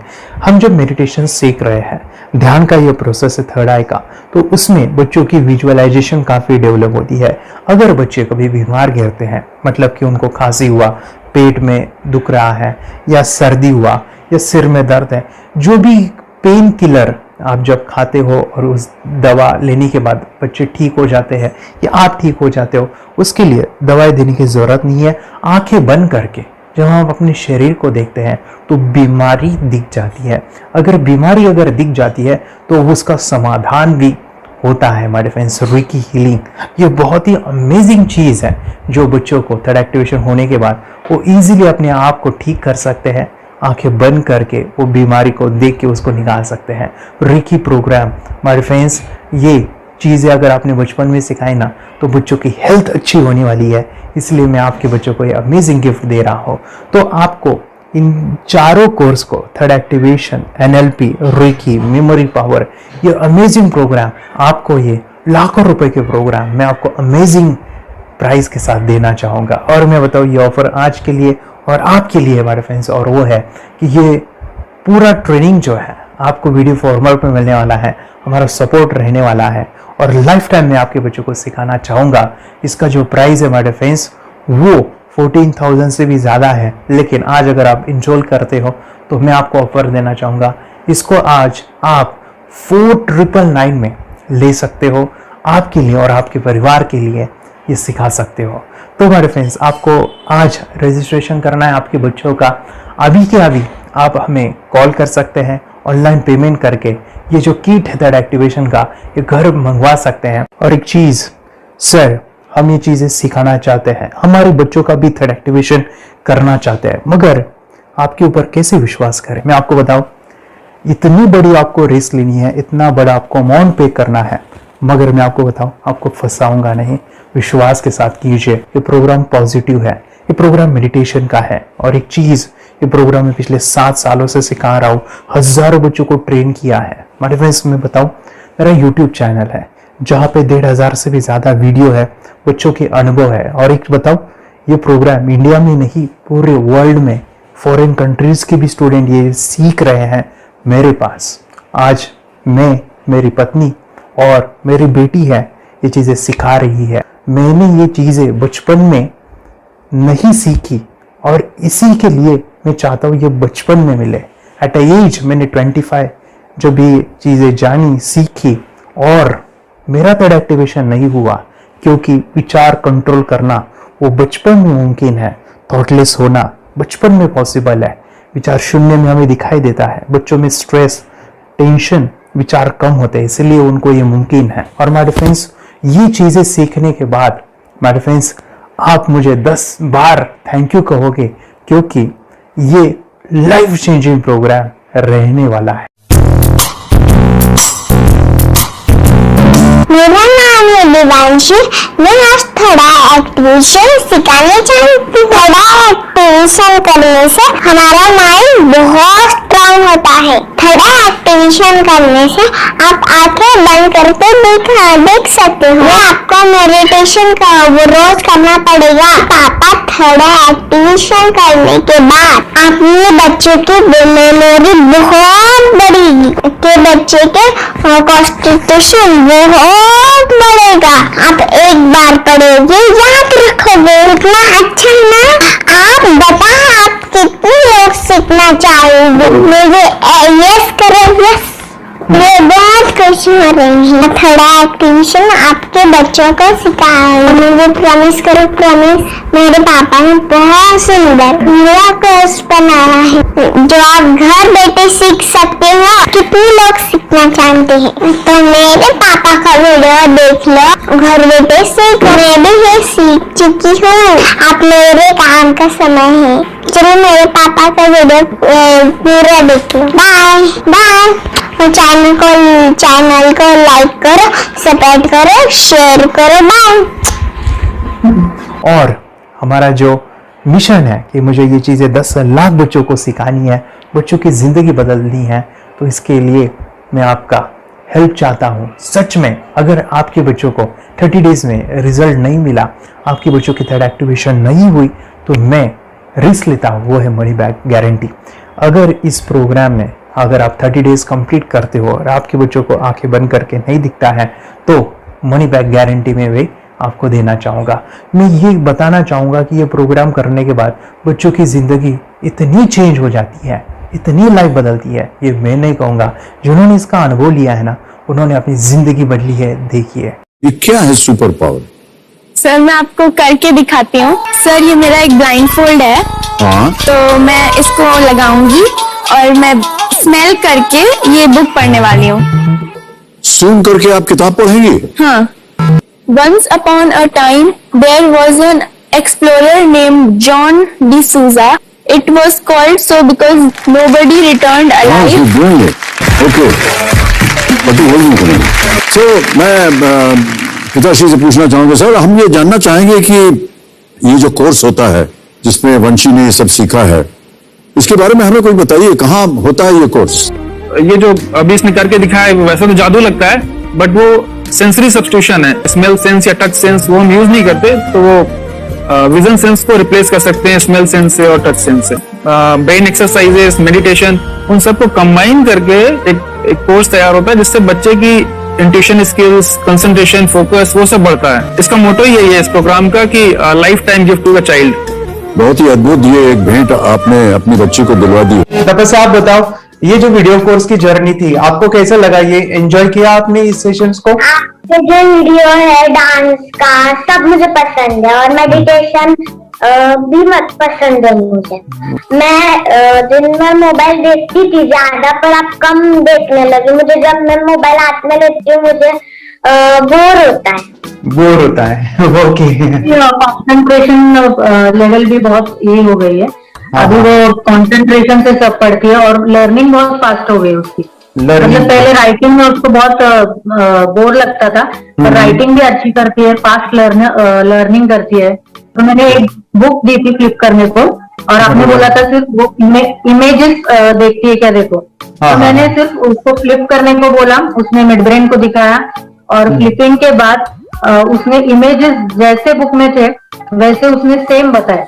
हम जब मेडिटेशन सीख रहे हैं, ध्यान का ये प्रोसेस है थर्ड आई का, तो उसमें बच्चों की विजुअलाइजेशन काफ़ी डेवलप होती है। अगर बच्चे कभी बीमार गिरते हैं, मतलब कि उनको खांसी हुआ, पेट में दुख रहा है, या सर्दी हुआ, या सिर में दर्द है, जो भी पेन किलर आप जब खाते हो और उस दवा लेने के बाद बच्चे ठीक हो जाते हैं या आप ठीक हो जाते हो, उसके लिए दवाई देने की ज़रूरत नहीं है। आंखें बंद करके जब हम अपने शरीर को देखते हैं तो बीमारी दिख जाती है। अगर बीमारी दिख जाती है तो उसका समाधान भी होता है हमारे फ्रेंड्स। रेकी हीलिंग ये बहुत ही अमेजिंग चीज़ है जो बच्चों को थर्ड एक्टिवेशन होने के बाद वो इजीली अपने आप को ठीक कर सकते हैं। आंखें बंद करके वो बीमारी को देख के उसको निकाल सकते हैं। रेकी प्रोग्राम हमारे फ्रेंड्स, ये चीज़ें अगर आपने बचपन में सिखाई ना तो बच्चों की हेल्थ अच्छी होने वाली है। इसलिए मैं आपके बच्चों को ये अमेजिंग गिफ्ट दे रहा हूँ। तो आपको इन चारों कोर्स को, third activation, NLP, reiki, memory power, ये अमेजिंग प्रोग्राम, आपको ये लाखों रुपए के प्रोग्राम मैं आपको अमेजिंग प्राइस के साथ देना चाहूँगा। और मैं बताऊँ ये ऑफर आज के लिए और आपके लिए हमारे फ्रेंड्स, और वो है कि ये पूरा ट्रेनिंग जो है आपको वीडियो फॉर्मेट में मिलने वाला है, हमारा सपोर्ट रहने वाला है, और लाइफ टाइम में आपके बच्चों को सिखाना चाहूँगा। इसका जो प्राइस है हमारे फ्रेंड्स वो 14,000 से भी ज़्यादा है, लेकिन आज अगर आप इंस्टॉल करते हो तो मैं आपको ऑफर देना चाहूँगा। इसको आज आप 4,999 में ले सकते हो, आपके लिए और आपके परिवार के लिए ये सिखा सकते हो। तो हमारे फ्रेंड्स, आपको आज रजिस्ट्रेशन करना है आपके बच्चों का, अभी के अभी आप हमें कॉल कर सकते हैं ऑनलाइन पेमेंट करके ये जो किट है थर्ड एक्टिवेशन का, ये घर मंगवा सकते हैं। और एक चीज सर, हम ये चीजें सिखाना चाहते हैं, हमारे बच्चों का भी थर्ड एक्टिवेशन करना चाहते हैं, मगर आपके ऊपर कैसे विश्वास करें? मैं आपको बताऊं, इतनी बड़ी आपको रिस्क लेनी है, इतना बड़ा आपको अमाउंट पे करना है, मगर मैं आपको बताऊं, आपको फंसाऊंगा नहीं। विश्वास के साथ कीजिए। ये प्रोग्राम पॉजिटिव है, ये प्रोग्राम मेडिटेशन का है। और एक चीज, ये प्रोग्राम में पिछले 7 सालों से सिखा रहा हूँ, हजारों बच्चों को ट्रेन किया है। मेरे फ्रेंड्स, मैं बताऊं, मेरा यूट्यूब चैनल है जहाँ पे 1,500 से भी ज्यादा वीडियो है, बच्चों के अनुभव है। और एक बताऊं, ये प्रोग्राम इंडिया में नहीं, पूरे वर्ल्ड में फॉरेन कंट्रीज के भी स्टूडेंट ये सीख रहे हैं मेरे पास। आज मैं, मेरी पत्नी और मेरी बेटी है, ये चीजें सिखा रही है। मैंने ये चीजें बचपन में नहीं सीखी और इसी के लिए मैं चाहता हूँ ये बचपन में मिले। एट एज मैंने 25 जब ये चीजें जानी, सीखी, और मेरा थर्ड एक्टिवेशन नहीं हुआ क्योंकि विचार कंट्रोल करना वो बचपन में मुमकिन है। थॉटलेस होना बचपन में पॉसिबल है। विचार शून्य में हमें दिखाई देता है। बच्चों में स्ट्रेस, टेंशन, विचार कम होते हैं, इसलिए उनको ये मुमकिन है। और माय फ्रेंड्स, ये चीजें सीखने के बाद माय फ्रेंड्स, आप मुझे 10 बार थैंक यू कहोगे, क्योंकि ये लाइफ चेंजिंग प्रोग्राम रहने वाला है। मेरा नाम है दिवांशी। मैं आज थोड़ा एक्टिवेशन सिखाना चाहती हूँ। थोड़ा एक्टिवेशन करने से हमारा माइंड बहुत स्ट्रांग होता है। थोड़ा एक्टिवेशन करने से आप आंखें बंद करके देख सकते हो। आपको मेडिटेशन का वो रोज करना पड़ेगा। पापा थोड़ा एक्टिवेशन करने के बाद अपने बच्चे की मेमोरी बहुत बढ़ेगी, के बच्चे के कॉन्स्टिट्यूशन बहुत बढ़ेगा। आप एक बार पढ़ोगे, याद रखोगे, इतना अच्छा ना। आप बताओ, आप कितने लोग सीखना चाहोगे? मुझे यस करो, यस। मैं बहुत खुश हो रही हूँ। थोड़ा एक्टिवेशन आपके बच्चों को सिखाऊंगी। मुझे प्रॉमिस करो, प्रॉमिस। मेरे पापा ने बहुत सुंदर मेरा कोर्स बनाया है जो आप घर बैठे सीख सकते हो। कितने लोग सीखना चाहते हैं तो मेरे पापा का वीडियो देख लो, घर बैठे सीख। मैं भी ये सीख चुकी हूँ। आप मेरे काम का समय है। चलो मेरे पापा का वीडियो पूरा देख लो। Bye bye. चैनल को लाइक करो, सब्सक्राइब करो, शेयर करो। बाय। और हमारा जो मिशन है कि मुझे ये चीज़ें 10 लाख बच्चों को सिखानी है, बच्चों की ज़िंदगी बदलनी है, तो इसके लिए मैं आपका हेल्प चाहता हूँ। सच में अगर आपके बच्चों को 30 डेज में रिजल्ट नहीं मिला, आपके बच्चों की थर्ड एक्टिवेशन नहीं हुई, तो मैं रिस्क लेता हूँ, वो है मनी बैक गारंटी। अगर इस प्रोग्राम में अगर आप 30 डेज कंप्लीट करते हो और आपके बच्चों को आंखें बंद करके नहीं दिखता है, तो मनी बैक गारंटी में भी आपको देना चाहूँगा। मैं ये बताना चाहूँगा कि ये प्रोग्राम करने के बाद बच्चों की ज़िंदगी इतनी चेंज हो जाती है, इतनी लाइफ बदलती है, ये मैं नहीं कहूँगा। जिन्होंने इसका अनुभव लिया है ना, उन्होंने अपनी ज़िंदगी बदली है। देखिए ये क्या है सुपर पावर? सर मैं आपको करके दिखाती हूँ। सर ये मेरा एक ब्लाइंड फोल्ड है। हाँ, तो मैं इसको लगाऊंगी और मैं स्मेल करके ये बुक पढ़ने वाली हूँ। सूंघ करके आप किताब पढ़ेंगे? हाँ। Once upon a time, there was an explorer named John D'Souza. It was called so because nobody returned alive. Okay, तो मैं पिताश्री से पूछना चाहूंगा, सर हम ये जानना चाहेंगे कि ये जो कोर्स होता है जिसमें वंशी ने ये सब सीखा है, इसके बारे में हमें कोई बताइए, कहाँ होता है ये कोर्स? ये जो अभी इसने करके दिखाया है वैसा तो जादू लगता है, बट वो सेंसरी सब्स्टिट्यूशन है। स्मेल सेंस या टच सेंस वो हम यूज नहीं करते, तो वो विजन सेंस को रिप्लेस कर सकते हैं स्मेल सेंस से और टच सेंस से। ब्रेन एक्सरसाइजेस, मेडिटेशन, उन सबको कंबाइन करके एक कोर्स तैयार होता है जिससे बच्चे की इंट्यूशन स्किल्स, कंसंट्रेशन, फोकस वो सब बढ़ता है। इसका मोटो ही यही है इस प्रोग्राम का कि lifetime gift to the child. बहुत ही अद्भुत ये एक भेंट आपने अपनी बच्ची को दिलवा दी। तपस्या, आप बताओ, ये जो वीडियो कोर्स की जर्नी थी आपको कैसा लगा? ये एंजॉय किया आपने इस सेशंस को? जो वीडियो है डांस का सब मुझे पसंद है, और मेडिटेशन भी मत पसंद है मुझे। मैं दिन में मोबाइल देखती थी ज्यादा, पर अब कम देखने लगी। मुझे जब मैं मोबाइल हाथ में लेती हूँ मुझे बोर होता है। ओके। कंसंट्रेशन लेवल भी बहुत ये हो गई है। अभी वो कंसंट्रेशन से सब पढ़ती है और लर्निंग बहुत फास्ट हो गई उसकी। मतलब पहले राइटिंग में उसको बहुत बोर लगता था, पर राइटिंग भी अच्छी करती है, फास्ट लर्निंग करती है। तो मैंने एक बुक दी थी फ्लिप करने को, और आपने बोला था सिर्फ वो इमेजेस देखती है क्या, देखो। तो मैंने सिर्फ उसको फ्लिप करने को बोला, उसने मिड ब्रेन को दिखाया, और फ्लिपिंग के बाद उसने इमेजेस जैसे बुक में थे वैसे उसने सेम बताया।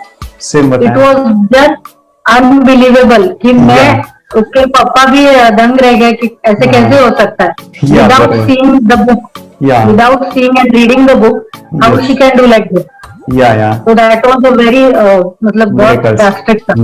इट वॉज जस्ट अनबिलीवेबल कि मैं, उसके पापा भी दंग रह गए कि ऐसे कैसे हो सकता है। Without seeing the book, without seeing and reading the book, how she can do like this. So that was a very मतलब बहुत ड्रास्टिक था।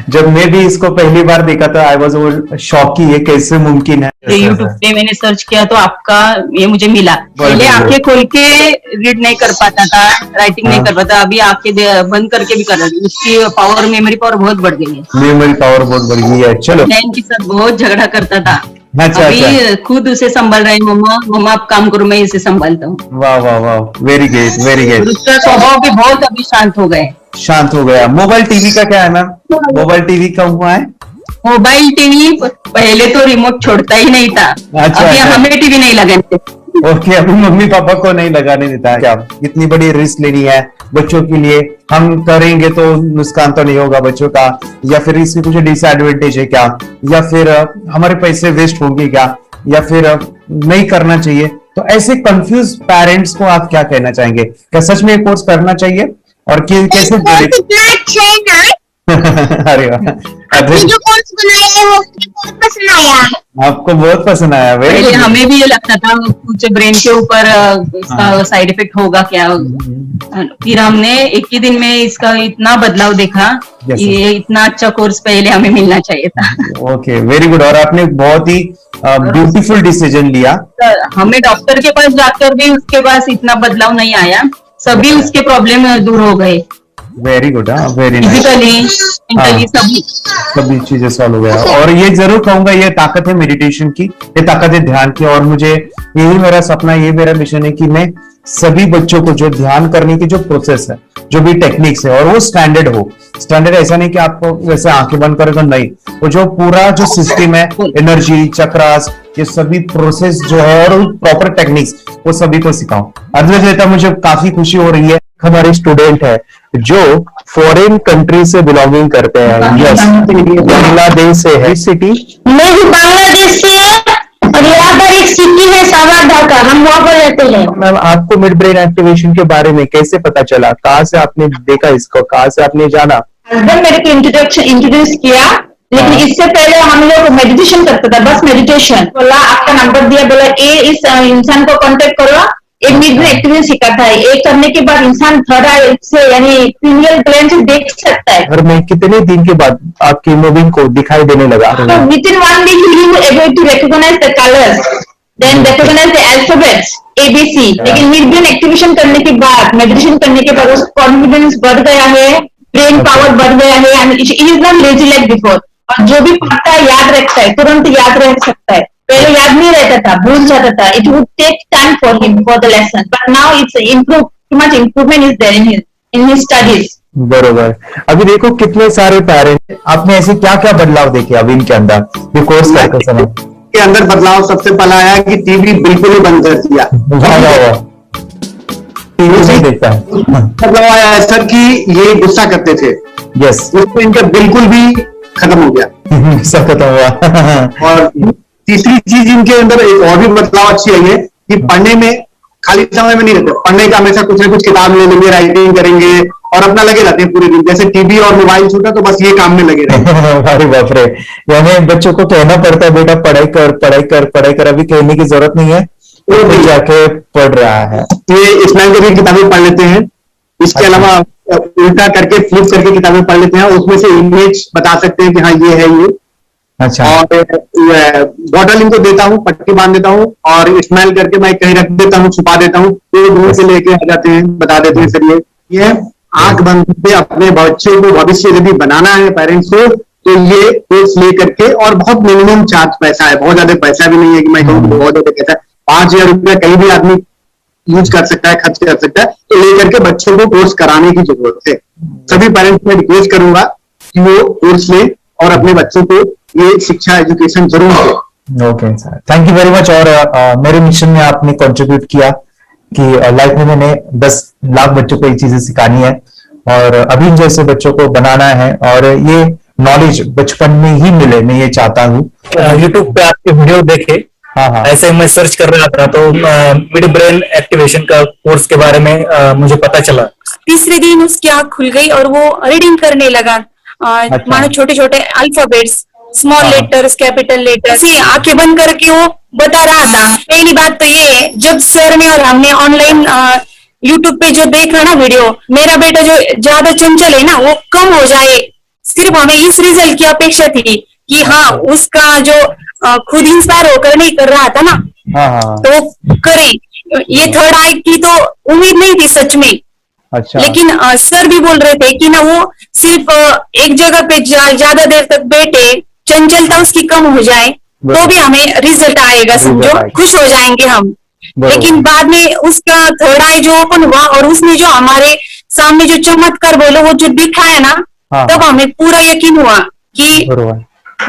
जब मैं भी इसको पहली बार देखा था आई वाज शॉक कि ये कैसे मुमकिन है। यूट्यूब पे मैंने सर्च किया तो आपका ये मुझे मिला। पहले आंखें खोल के रीड नहीं कर पाता था, राइटिंग नहीं कर पाता, अभी आंखें बंद करके भी कर रहा है। उसकी पावर, मेमोरी पावर बहुत बढ़ गई है। मेमोरी पावर बहुत बढ़ गई है। चलो, बहन के साथ बहुत झगड़ा करता था, अच्छा, अभी खुद उसे संभाल रहे हैं। मम्मा आप काम करो, मैं इसे संभालता हूँ। वाह वाह वाह, वेरी ग्रेट वेरी ग्रेट। उसका स्वभाव भी बहुत अभी शांत हो गए। शांत हो गया। मोबाइल टीवी का क्या है मैम? मोबाइल टीवी कब हुआ है? मोबाइल टीवी पहले तो रिमोट छोड़ता ही नहीं था। अभी हमें टीवी नहीं लगाने। ओके, अभी मम्मी पापा को नहीं लगाने देता है। क्या इतनी बड़ी रिस्क लेनी है बच्चों के लिए? हम करेंगे तो नुकसान तो नहीं होगा बच्चों का, या फिर इसमें कुछ डिसएडवांटेज है क्या, या फिर हमारे पैसे वेस्ट होंगे क्या, या फिर नहीं करना चाहिए? तो ऐसे कंफ्यूज पेरेंट्स को आप क्या कहना चाहेंगे? क्या सच में कोर्स करना चाहिए और कैसे? अरे आपने जो कोर्स बनाया है वो बहुत पसंद आया। आपको बहुत पसंद आया? पहले हमें भी ये लगता था कुछ ब्रेन के ऊपर इसका साइड इफेक्ट होगा क्या। फिर हमने एक ही दिन में इसका इतना बदलाव देखा। ये इतना अच्छा कोर्स पहले हमें मिलना चाहिए था। Okay, very good. और आपने बहुत ही ब्यूटीफुल डिसीजन लिया। हमें डॉक्टर के पास जाकर भी उसके पास इतना बदलाव नहीं आया, सभी उसके प्रॉब्लम दूर हो गए। Very good, very nice. सभी चीजें सॉल्व हो गया। और ये जरूर कहूंगा, ये ताकत है मेडिटेशन की, ये ताकत है ध्यान की। और मुझे यही मेरा सपना, ये मेरा मिशन है कि मैं सभी बच्चों को जो ध्यान करने की जो प्रोसेस है, जो भी टेक्निक्स है, और वो स्टैंडर्ड हो। स्टैंडर्ड ऐसा नहीं कि आपको वैसे आंखें बंद करेगा, नहीं, वो जो पूरा जो सिस्टम है, एनर्जी चक्रास, ये सभी प्रोसेस जो है और प्रॉपर टेक्निक्स, वो सभी को सिखाऊं। अद्वैत, मुझे काफी खुशी हो रही है। हमारे स्टूडेंट है जो फॉरेन कंट्री से बिलोंगिंग करते हैं। यस, बांग्लादेश से है। सिटी मैं भी बांग्लादेश से और यहाँ पर एक सिटी है सावरढाका, हम वहाँ पर रहते हैं। मैम, आपको मिड ब्रेन एक्टिवेशन के बारे में कैसे पता चला? कहाँ से आपने देखा इसको, कहाँ से आपने जाना? हस्बैंड मेरे को इंट्रोड्यूस किया, लेकिन इससे पहले हम लोग मेडिटेशन करते थे, बस मेडिटेशन। बोला आपका नंबर दिया, बोला ये इस इंसान को कांटेक्ट करो, एक मिड ब्रेन एक्टिवेशन सिखाता है। एक करने के बाद इंसान थर्ड आई से यानी पिनियल ग्लैंड से देख सकता है। घर में कितने दिन के बाद आपकी मूविंग को दिखाई देने लगा? तो within 1 week he was able to recognise the colours, then recognise the alphabets ABC। लेकिन मिड ब्रेन एक्टिवेशन करने के बाद, मेडिटेशन करने के बाद उसका कॉन्फिडेंस बढ़ गया है, ब्रेन पावर बढ़ गया है, and it is not lazy like before. और जो भी पढ़ता है याद रखता है, तुरंत याद रख सकता है। पहले याद नहीं रहता था, भूल जाता था। It would take time for him for the lesson, but now it's improve, too much improvement is there in his studies. बरोबर। अभी देखो कितने सारे पेरेंट्स, आपने ऐसे क्या क्या बदलाव देखे अभी इनके अंदर ये कोर्स करते समय? के अंदर बदलाव सबसे पहला आया कि टीवी बिल्कुल ही बंद कर दिया। टीवी नहीं देखता है। बदलाव आया सर कि ये गुस्सा करते थे। यस, उसको इनका बिल्कुल भी खत्म हो गया। सब खत्म हुआ। और तीसरी चीज इनके अंदर एक और भी बदलाव अच्छी आई है कि पढ़ने में खाली समय में नहीं रहते, पढ़ने का हमेशा कुछ ना कुछ किताब ले लेंगे, राइटिंग करेंगे और अपना लगे रहते हैं पूरे दिन। जैसे टीवी और मोबाइल छूटा तो बस ये काम में लगे रहते। अरे बाप रे, यानी बच्चों को कहना पड़ता है बेटा पढ़ाई कर पढ़ाई कर पढ़ाई कर, अभी कहने की जरूरत नहीं है, वो भी जाके पढ़ रहा है। ये इस्लाम की किताबें पढ़ लेते हैं, इसके अलावा उल्टा करके फ्लिप करके किताबें पढ़ लेते हैं, उसमें से इमेज बता सकते हैं कि हाँ ये है ये। अच्छा। और बॉटल इनको देता हूँ, पट्टी बांध देता हूँ और स्माइल करके मैं कहीं रख देता हूँ, छुपा देता हूँ, तो वो दूर से लेके आ जाते हैं, बता देते हैं सर ये आंख बंद करके अपने बच्चों को भविष्य यदि बनाना है पेरेंट्स को, तो ये कोर्स ले करके, और बहुत मिनिमम चार्ज पैसा है, बहुत ज्यादा पैसा भी नहीं है कि मैं कहूँ बहुत ज्यादा पैसा है, 5,000 रुपया कहीं भी आदमी यूज कर सकता है, खर्च कर सकता है। तो लेकर के बच्चों को कोर्स कराने की जरूरत है। सभी पेरेंट्स में रिक्वेस्ट करूंगा कि वो कोर्स ले और अपने बच्चों को ये शिक्षा एजुकेशन जरूर दे। Okay sir, thank you very much. और मेरे मिशन में आपने कंट्रीब्यूट किया कि लाइफ में मैंने 10 लाख बच्चों को ये चीजें सिखानी है और अभी जैसे बच्चों को बनाना है, और ये नॉलेज बचपन में ही मिले, मैं ये चाहता हूँ। यूट्यूब पे आपके वीडियो देखे, ऐसे मैं सर्च कर रहा था तो मिड ब्रेन एक्टिवेशन का कोर्स के बारे में मुझे पता चला। तीसरे दिन उसकी आंख खुल गई और वो रीडिंग करने लगा, मानो छोटे छोटे alphabets, small letters, capital letters, आंखें बंद करके वो बता रहा था। पहली बात तो ये, जब सर ने और हमने ऑनलाइन यूट्यूब पे जो देखा ना वीडियो, मेरा बेटा जो ज्यादा चंचल है ना वो कम हो जाए, सिर्फ हमें इस रिजल्ट की अपेक्षा थी कि हाँ उसका जो खुद इंस्पायर होकर नहीं कर रहा था ना, तो वो करे। ये थर्ड आई की तो उम्मीद नहीं थी सच में। अच्छा। लेकिन सर भी बोल रहे थे कि ना वो सिर्फ एक जगह पे ज्यादा देर तक बैठे, चंचलता उसकी कम हो जाए तो भी हमें रिजल्ट आएगा, समझो खुश हो जाएंगे हम। लेकिन बाद में उसका थर्ड आई जो ओपन हुआ और उसने जो हमारे सामने जो चमत्कार बोलो वो जो दिखाया ना, तब हमें पूरा यकीन हुआ कि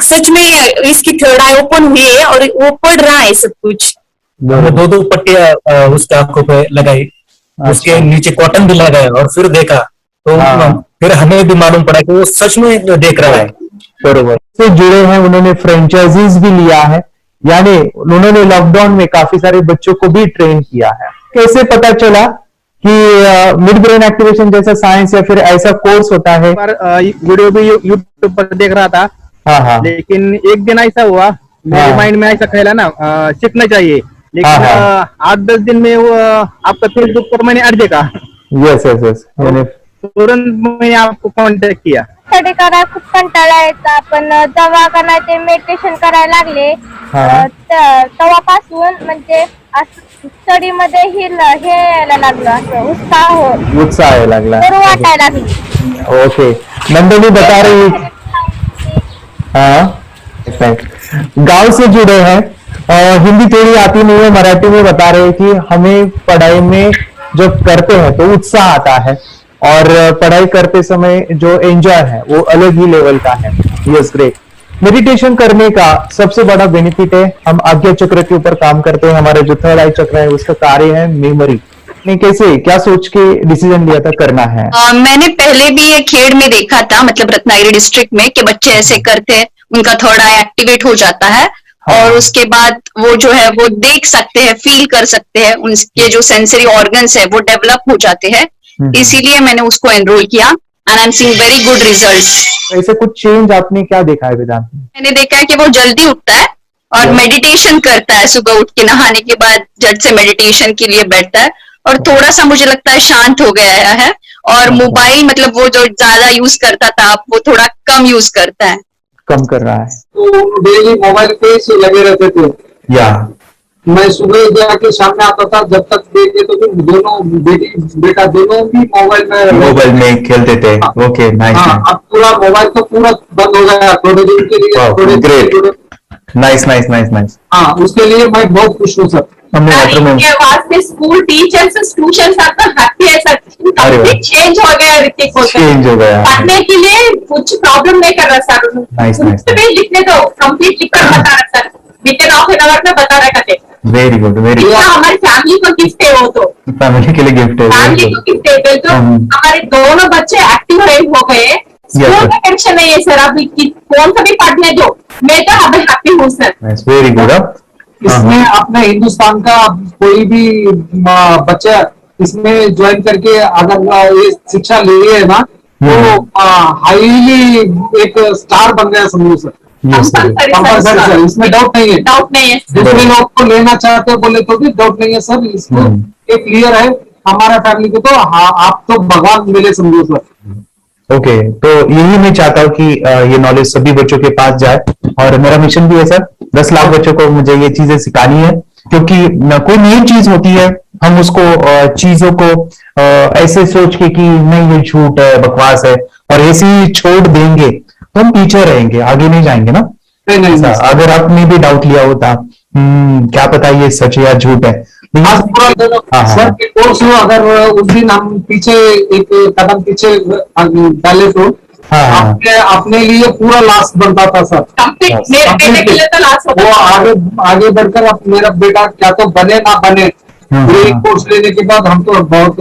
सच में इसकी थर्ड आई ओपन हुई है और वो पढ़ रहा है सब कुछ। हमने 2 पट्टियां उसके आंखों पे लगाई, उसके नीचे कॉटन भी लगाया और फिर देखा तो फिर हमें भी मालूम पड़ा कि वो सच में देख रहा है। बरोबर से जुड़े हैं, उन्होंने फ्रेंचाइजीज भी लिया है, यानी उन्होंने लॉकडाउन में काफी सारे बच्चों को भी ट्रेन किया है। कैसे पता चला कि मिड ब्रेन एक्टिवेशन जैसा साइंस या फिर ऐसा कोर्स होता है? वीडियो भी यूट्यूब पर देख रहा था, लेकिन एक दिन ऐसा हुआ मेरे माइंड में ऐसा ख्याल ना सीखना चाहिए, लेकिन 8-10 दिन में वो आपका फेसबुक पर मैंने ऐड देखा। यस तुरंत मैंने आपको कॉन्टॅक्ट किया। स्टडी करायला खूप कंटाळा यायचा, पण जेव्हा का नाही ते मेडिटेशन करायला लागले तेव्हापासून म्हणजे स्टडी मध्ये हे यायला लागलं, असं उत्साह यायला लागला, बरं वाटायला लागली। ओके, नंदिनी बता रही, गांव से जुड़े हैं, हिंदी थोड़ी आती नहीं है, मराठी में बता रहे हैं कि हमें पढ़ाई में जब करते हैं तो उत्साह आता है और पढ़ाई करते समय जो एंजॉय है वो अलग ही लेवल का है। Yes, great. मेडिटेशन करने का सबसे बड़ा बेनिफिट है, हम आज्ञा चक्र के ऊपर काम करते हैं, हमारा जो थर्ड आई चक्र है उसका कार्य है मेमोरी। कैसे, क्या सोच के डिसीजन लिया था करना है? मैंने पहले भी ये खेड़ में देखा था, मतलब रत्नागिरी डिस्ट्रिक्ट में, कि बच्चे ऐसे करते हैं, उनका थर्ड आई एक्टिवेट हो जाता है और उसके बाद वो जो है वो देख सकते हैं, फील कर सकते हैं, उनके जो सेंसरी ऑर्गन्स है वो डेवलप हो जाते हैं। इसीलिए मैंने उसको एनरोल किया and I am seeing very good results. ऐसे कुछ चेंज आपने क्या देखा है वेदांत? मैंने देखा है कि वो जल्दी उठता है और मेडिटेशन करता है, सुबह उठ के नहाने के बाद झट से मेडिटेशन के लिए बैठता है और थोड़ा सा मुझे लगता है शांत हो गया है। और मोबाइल मतलब वो जो ज्यादा यूज करता था वो थोड़ा कम यूज करता है, कम कर रहा है। तो डेली मोबाइल पे से लगे रहते थे, या मैं सुबह जाके शाम में आता था, जब तक देखे तो फिर दोनों बेटा दोनों भी मोबाइल में खेलते थे। Okay, nice. अब पूरा मोबाइल तो पूरा बंद हो गया थोड़े दिन के लिए। Great, nice. हाँ, उसके लिए मैं बहुत खुश हूँ सर। के वास्ते स्कूल टीचर्स ट्यूशन सबका हैप्पी है सर, कंप्लीट चेंज हो गया ऋतिक को, चेंज हो गया, पढ़ने के लिए कुछ प्रॉब्लम नहीं कर रहा सर। नाइस। लिखने दो, कंप्लीट लिखकर बता रहा sir, with half an hour में बता रहा करते। Very good, very good. हमारी फैमिली को गिफ्ट है, वो तो फैमिली के लिए गिफ्ट है, फैमिली को गिफ्ट है। तो हमारे दोनों बच्चे एक्टिव हो गए, स्कूल का टेंशन नहीं है सर, अभी कौन सा भी पढ़ने दो, मैं तो अभी हैप्पी हूँ सर। Very good. इसमें अपने हिंदुस्तान का कोई भी बच्चा इसमें ज्वाइन करके अगर ये शिक्षा ले है ना, तो हाईली एक स्टार बन गया समझो सर। कंपल्सरी सर, इसमें डाउट नहीं है। दूसरे लोग को लेना चाहते हो बोले तो भी डाउट नहीं है सर, इसको एक क्लियर है। हमारा फैमिली को तो आप तो भगवान मिले समझो सर। ओके, तो यही मैं चाहता हूँ कि ये नॉलेज सभी बच्चों के पास जाए और मेरा मिशन भी है सर, 10 लाख बच्चों को मुझे ये चीजें सिखानी है, क्योंकि कोई नई चीज होती है हम उसको चीजों को ऐसे सोच के कि नहीं ये झूठ है, बकवास है, और ऐसे ही छोड़ देंगे तो हम पीछे रहेंगे, आगे नहीं जाएंगे ना। नहीं। अगर आपने भी डाउट लिया होता क्या पता ये सच है या झूठ है। सर के कोर्स में अगर उस दिन हम पीछे एक कदम पीछे डाले तो अपने लिए पूरा लास्ट बनता था सर। मेरे बेटे के लिए तो लास्ट वो आगे बढ़कर अब मेरा बेटा क्या तो बने ना बने, ये कोर्स लेने के बाद हम तो बहुत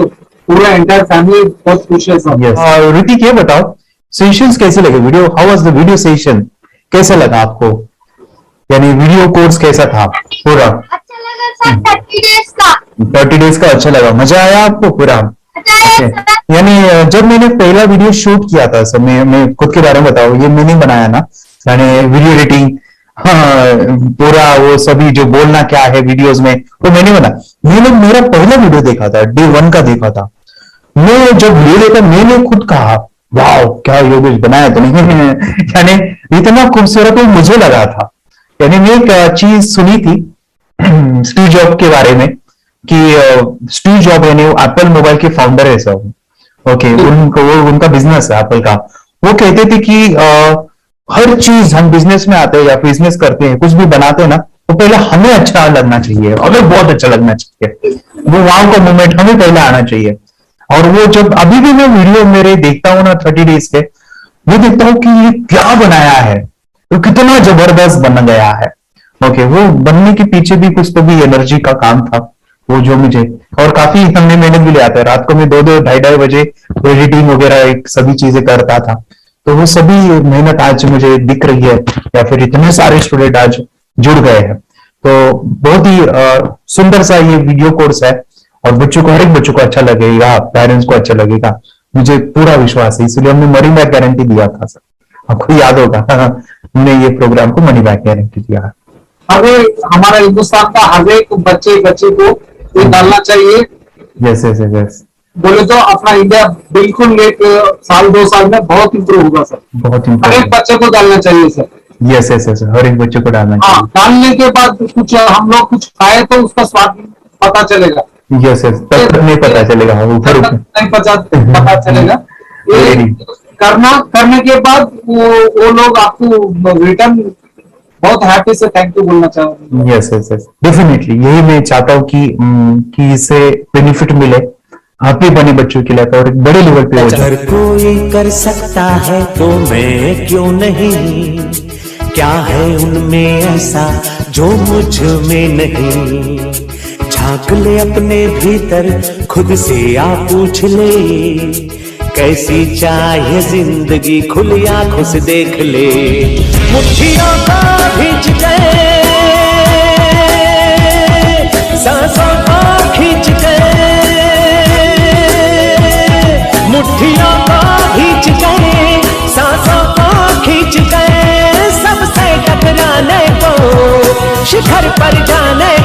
पूरा एंटायर फैमिली बहुत खुश है सर। ऋतिक ये बताओ सेशंस कैसे लगे, video how was the video session, कैसा लगा आपको, यानी वीडियो कोर्स कैसा था पूरा? अच्छा लगा सर, 30 डेज का। 30 डेज का अच्छा लगा, मजा आया आपको पूरा? यानी जब मैंने पहला वीडियो शूट किया था सर, मैं खुद के बारे में बताओ, ये मैंने बनाया ना, मैंने वीडियो एडिटिंग पूरा वो सभी जो बोलना क्या है वीडियोस में वो मैंने बना। मैंने मेरा पहला वीडियो देखा था, डे 1 का देखा था। मैं जब वीडियो देखा मैंने खुद कहा वाह क्या योगेश बनाया तो नहीं यानी इतना खूबसूरत मुझे लगा था। यानी मैं एक चीज सुनी थी स्टीव जॉब के बारे में कि स्टीव जॉब यानी एप्पल मोबाइल के फाउंडर है सब, ओके, उनका बिजनेस है एप्पल का। वो कहते थे कि हर चीज हम बिजनेस में आते हैं या बिजनेस करते हैं, कुछ भी बनाते हैं ना, तो पहले हमें अच्छा लगना चाहिए, हमें बहुत अच्छा लगना चाहिए, वो वाव का मोमेंट हमें पहले आना चाहिए। और वो जब अभी भी मैं वीडियो मेरे देखता हूँ ना 30 डेज के, वो देखता हूँ कि ये क्या बनाया है, तो कितना जबरदस्त बन गया है। ओके, वो बनने के पीछे भी कुछ तो भी एनर्जी का काम था वो जो मुझे, और काफी हमने मेहनत भी लिया था। रात को मैं 2-2 ढाई बजे एडिटिंग वगैरह एक सभी चीजें करता था, तो वो सभी मेहनत आज मुझे दिख रही है, या फिर इतने सारे स्टूडेंट आज जुड़ गए हैं। तो बहुत ही सुंदर सा ये वीडियो कोर्स है और बच्चों को, हर एक बच्चों को अच्छा लगेगा, पेरेंट्स को अच्छा लगेगा, मुझे पूरा विश्वास है। इसलिए हमने मनी बैक गारंटी दिया था सर, आपको याद होगा हमने ये प्रोग्राम को मनी बैक गारंटी दिया है। हमें हमारा हिंदुस्तान का हर एक बच्चे को ये डालना चाहिए। यस बोले तो अपना इंडिया बिल्कुल 1 साल 2 साल में बहुत इंप्रूव होगा सर, बहुत हर एक बच्चे को डालना चाहिए सर। यस हर एक बच्चे को डालना चाहिए। डालने के बाद कुछ हम लोग कुछ खाए तो उसका स्वाद पता चलेगा। यस तब नहीं पता चलेगा, ऊपर नहीं पता चलेगा। ये करने के बाद वो लोग आपको रिटर्न बहुत हैप्पी से थैंक यू बोलना चाहूंगा। यस डेफिनेटली, यही मैं चाहता हूँ कि इससे बेनिफिट मिले आप भी बने बच्चों के लिए और एक बड़े लेवल पे हो जाए। अगर कोई कर सकता है तो मैं क्यों नहीं, क्या है उनमें ऐसा जो मुझ में नहीं। झांक ले अपने भीतर खुद से आ पूछ ले, कैसी चाहे जिंदगी खुली आंखों से देख ले। मुट्ठियों को खींच के सांसों को खींच के, मुट्ठियों को खींच के सांसों को खींच के, सबसे टकराने को शिखर पर जाने